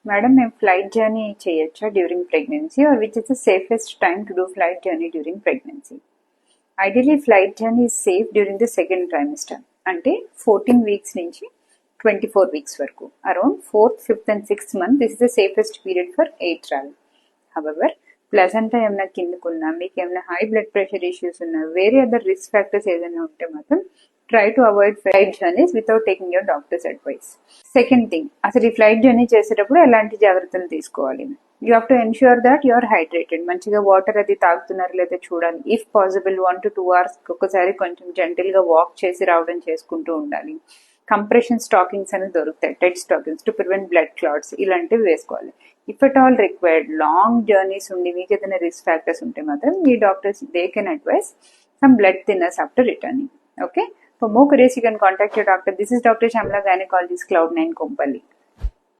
Madam మేము flight journey చేయొచ్చా during pregnancy or which is the safest time to do flight journey during pregnancy? Ideally flight journey is safe during the second trimester, అంటే 14 weeks నుంచి 24 weeks వరకు. Around 4th, 5th and 6th month this is the safest period for air travel. However placenta ఏమైనా కిందకున్నా, మీకు ఏమైనా high blood pressure issues ఉన్నా, వేరే other risk factors ఏదైనా ఉంటే మాత్రం try to avoid flight journeys without taking your doctor's advice. Second thing, అసలు ఈ ఫ్లైట్ జర్నీ చేసేటప్పుడు ఎలాంటి జాగ్రత్తలు తీసుకోవాలి? You have to ensure that you are hydrated. మంచిగా వాటర్ అది తాగుతున్నారు లేదా చూడాలి. ఇఫ్ పాసిబుల్ 1 to 2 hours ఒక్కసారి కొంచెం జెంటిల్ గా వాక్ చేసి రావడం చేసుకుంటూ ఉండాలి. కంప్రెషన్ స్టాకింగ్స్ అనేది దొరుకుతాయి, tight stockings to prevent blood clots, ఇలాంటివి వేసుకోవాలి. If at all required long journeys ఉండి మీకు ఏదైనా రిస్క్ ఫ్యాక్టర్స్ ఉంటే మాత్రం మీ doctors they can advise some blood thinners after returning. Okay, for more queries you can contact your doctor. This is Dr. Shamla, gynecologist, Cloud9 Kompally.